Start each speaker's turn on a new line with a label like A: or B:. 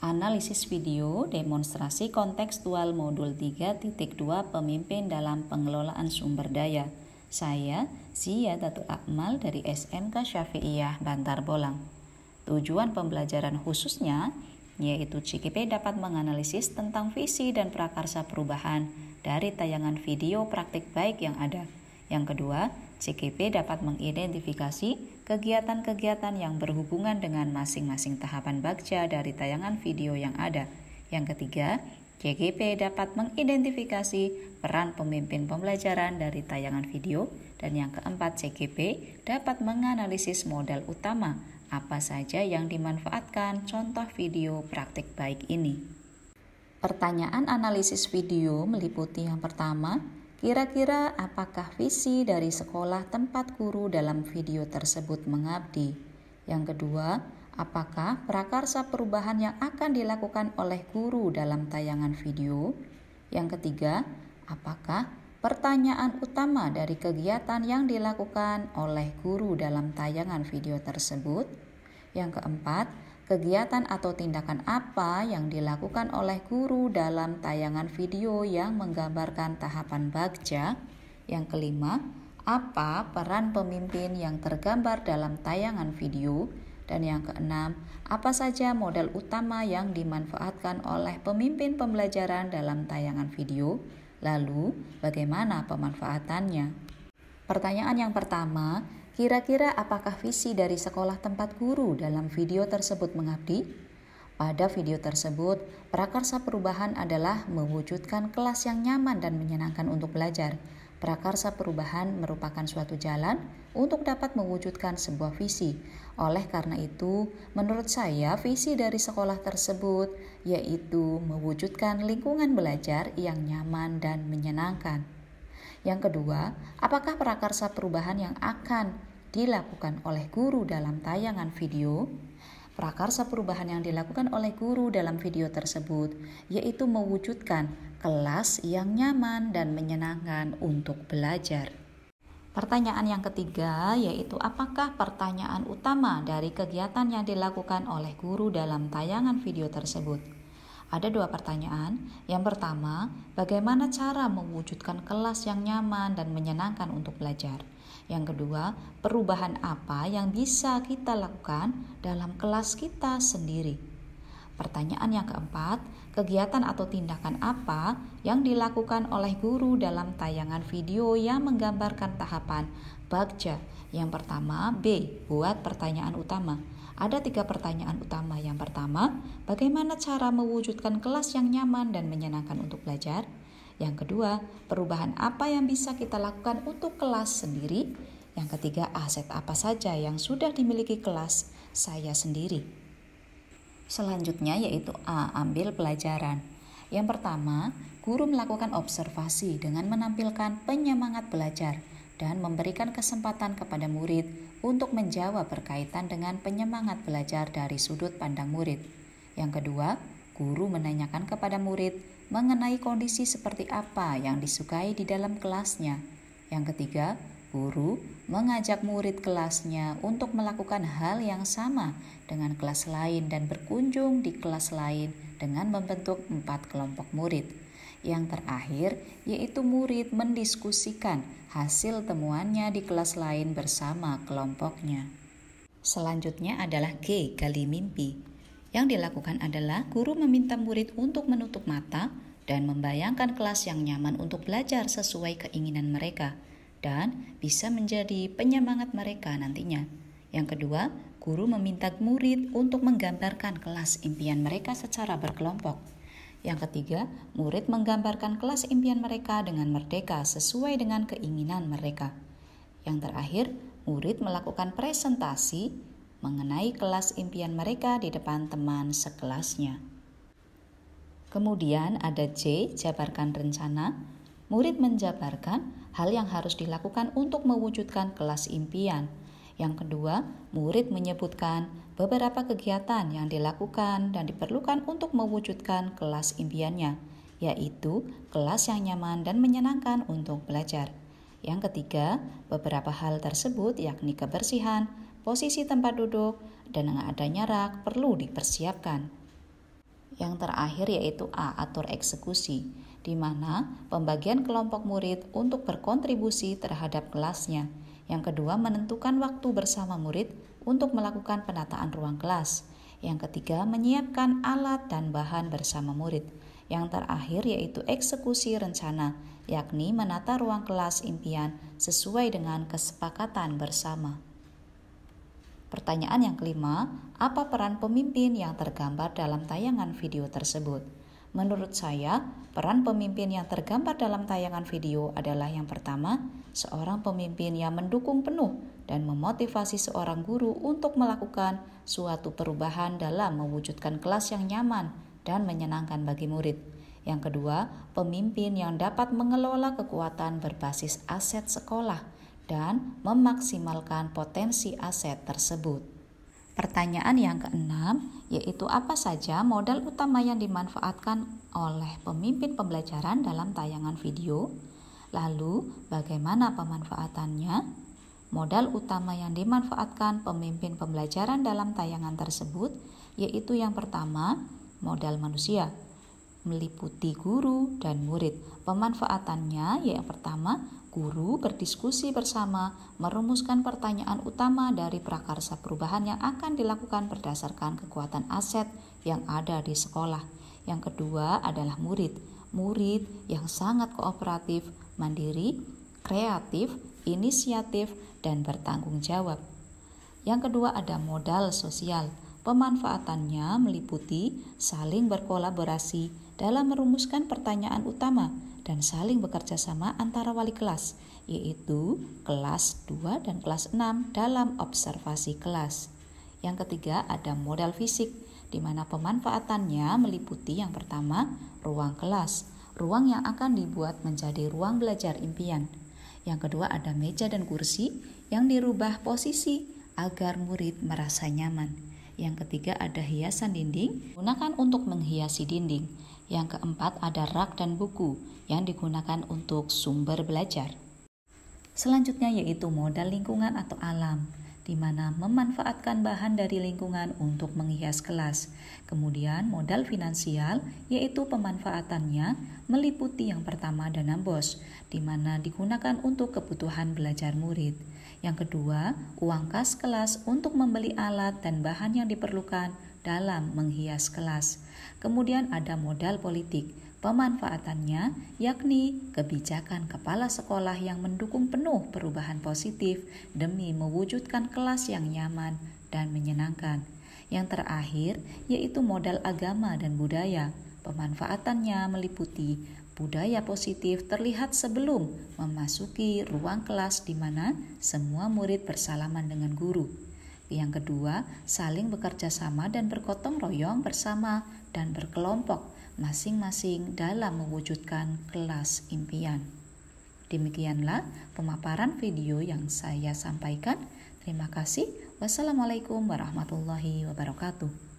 A: Analisis video demonstrasi kontekstual modul 3.2 pemimpin dalam pengelolaan sumber daya. Saya Ziyadatul Akmal dari SMK Syafi'iyah Bantar Bolang. Tujuan pembelajaran khususnya yaitu CKP dapat menganalisis tentang visi dan prakarsa perubahan dari tayangan video praktik baik yang ada. Yang kedua, CKP dapat mengidentifikasi kegiatan-kegiatan yang berhubungan dengan masing-masing tahapan bagja dari tayangan video yang ada. Yang ketiga, CKP dapat mengidentifikasi peran pemimpin pembelajaran dari tayangan video. Dan yang keempat, CKP dapat menganalisis modal utama apa saja yang dimanfaatkan contoh video praktik baik ini. Pertanyaan analisis video meliputi yang pertama, kira-kira apakah visi dari sekolah tempat guru dalam video tersebut mengabdi? Yang kedua, apakah prakarsa perubahan yang akan dilakukan oleh guru dalam tayangan video? Yang ketiga, apakah pertanyaan utama dari kegiatan yang dilakukan oleh guru dalam tayangan video tersebut? Yang keempat, kegiatan atau tindakan apa yang dilakukan oleh guru dalam tayangan video yang menggambarkan tahapan bagja? Yang kelima, apa peran pemimpin yang tergambar dalam tayangan video? Dan yang keenam, apa saja modal utama yang dimanfaatkan oleh pemimpin pembelajaran dalam tayangan video? Lalu, bagaimana pemanfaatannya? Pertanyaan yang pertama, kira-kira apakah visi dari sekolah tempat guru dalam video tersebut mengabdi? Pada video tersebut, prakarsa perubahan adalah mewujudkan kelas yang nyaman dan menyenangkan untuk belajar. Prakarsa perubahan merupakan suatu jalan untuk dapat mewujudkan sebuah visi. Oleh karena itu, menurut saya visi dari sekolah tersebut yaitu mewujudkan lingkungan belajar yang nyaman dan menyenangkan. Yang kedua, apakah prakarsa perubahan yang akan dilakukan oleh guru dalam tayangan video? Prakarsa perubahan yang dilakukan oleh guru dalam video tersebut yaitu mewujudkan kelas yang nyaman dan menyenangkan untuk belajar. Pertanyaan yang ketiga yaitu apakah pertanyaan utama dari kegiatan yang dilakukan oleh guru dalam tayangan video tersebut? Ada dua pertanyaan. Yang pertama, bagaimana cara mewujudkan kelas yang nyaman dan menyenangkan untuk belajar? Yang kedua, perubahan apa yang bisa kita lakukan dalam kelas kita sendiri? Pertanyaan yang keempat, kegiatan atau tindakan apa yang dilakukan oleh guru dalam tayangan video yang menggambarkan tahapan bagja? Yang pertama, B. Buat pertanyaan utama. Ada 3 pertanyaan utama. Yang pertama, bagaimana cara mewujudkan kelas yang nyaman dan menyenangkan untuk belajar? Yang kedua, perubahan apa yang bisa kita lakukan untuk kelas sendiri? Yang ketiga, aset apa saja yang sudah dimiliki kelas saya sendiri? Selanjutnya yaitu A. Ambil pelajaran. Yang pertama, guru melakukan observasi dengan menampilkan penyemangat belajar dan memberikan kesempatan kepada murid untuk menjawab berkaitan dengan penyemangat belajar dari sudut pandang murid. Yang kedua, guru menanyakan kepada murid mengenai kondisi seperti apa yang disukai di dalam kelasnya. Yang ketiga, guru mengajak murid kelasnya untuk melakukan hal yang sama dengan kelas lain dan berkunjung di kelas lain dengan membentuk 4 kelompok murid. Yang terakhir, yaitu murid mendiskusikan hasil temuannya di kelas lain bersama kelompoknya. Selanjutnya adalah G. Gali mimpi. Yang dilakukan adalah guru meminta murid untuk menutup mata dan membayangkan kelas yang nyaman untuk belajar sesuai keinginan mereka dan bisa menjadi penyemangat mereka nantinya. Yang kedua, guru meminta murid untuk menggambarkan kelas impian mereka secara berkelompok. Yang ketiga, murid menggambarkan kelas impian mereka dengan merdeka sesuai dengan keinginan mereka. Yang terakhir, murid melakukan presentasi mengenai kelas impian mereka di depan teman sekelasnya. Kemudian ada J, jabarkan rencana. Murid menjabarkan hal yang harus dilakukan untuk mewujudkan kelas impian. Yang kedua, murid menyebutkan beberapa kegiatan yang dilakukan dan diperlukan untuk mewujudkan kelas impiannya, yaitu kelas yang nyaman dan menyenangkan untuk belajar. Yang ketiga, beberapa hal tersebut yakni kebersihan, posisi tempat duduk, dan adanya rak perlu dipersiapkan. Yang terakhir yaitu A, atur eksekusi, di mana pembagian kelompok murid untuk berkontribusi terhadap kelasnya. Yang kedua, menentukan waktu bersama murid untuk melakukan penataan ruang kelas. Yang ketiga, menyiapkan alat dan bahan bersama murid. Yang terakhir yaitu eksekusi rencana, yakni menata ruang kelas impian sesuai dengan kesepakatan bersama. Pertanyaan yang kelima, apa peran pemimpin yang tergambar dalam tayangan video tersebut? Menurut saya, peran pemimpin yang tergambar dalam tayangan video adalah yang pertama, seorang pemimpin yang mendukung penuh dan memotivasi seorang guru untuk melakukan suatu perubahan dalam mewujudkan kelas yang nyaman dan menyenangkan bagi murid. Yang kedua, pemimpin yang dapat mengelola kekuatan berbasis aset sekolah dan memaksimalkan potensi aset tersebut. Pertanyaan yang keenam, yaitu apa saja modal utama yang dimanfaatkan oleh pemimpin pembelajaran dalam tayangan video? Lalu, bagaimana pemanfaatannya? Modal utama yang dimanfaatkan pemimpin pembelajaran dalam tayangan tersebut yaitu yang pertama, modal manusia, meliputi guru dan murid. Pemanfaatannya yang pertama, guru berdiskusi bersama, merumuskan pertanyaan utama dari prakarsa perubahan yang akan dilakukan berdasarkan kekuatan aset yang ada di sekolah. Yang kedua adalah murid yang sangat kooperatif, mandiri, kreatif, inisiatif, dan bertanggung jawab. Yang kedua ada modal sosial. Pemanfaatannya meliputi saling berkolaborasi dalam merumuskan pertanyaan utama dan saling bekerja sama antara wali kelas, yaitu kelas 2 dan kelas 6 dalam observasi kelas. Yang ketiga ada modal fisik, di mana pemanfaatannya meliputi yang pertama, ruang kelas, ruang yang akan dibuat menjadi ruang belajar impian. Yang kedua ada meja dan kursi yang dirubah posisi agar murid merasa nyaman. Yang ketiga ada hiasan dinding, digunakan untuk menghiasi dinding. Yang keempat ada rak dan buku yang digunakan untuk sumber belajar. Selanjutnya yaitu modal lingkungan atau alam, di mana memanfaatkan bahan dari lingkungan untuk menghias kelas. Kemudian modal finansial yaitu pemanfaatannya meliputi yang pertama dana BOS, di mana digunakan untuk kebutuhan belajar murid. Yang kedua, uang kas kelas untuk membeli alat dan bahan yang diperlukan dalam menghias kelas. Kemudian ada modal politik. Pemanfaatannya yakni kebijakan kepala sekolah yang mendukung penuh perubahan positif demi mewujudkan kelas yang nyaman dan menyenangkan. Yang terakhir yaitu modal agama dan budaya. Pemanfaatannya meliputi budaya positif terlihat sebelum memasuki ruang kelas di mana semua murid bersalaman dengan guru. Yang kedua, saling bekerja sama dan bergotong royong bersama dan berkelompok masing-masing dalam mewujudkan kelas impian. Demikianlah pemaparan video yang saya sampaikan. Terima kasih. Wassalamualaikum warahmatullahi wabarakatuh.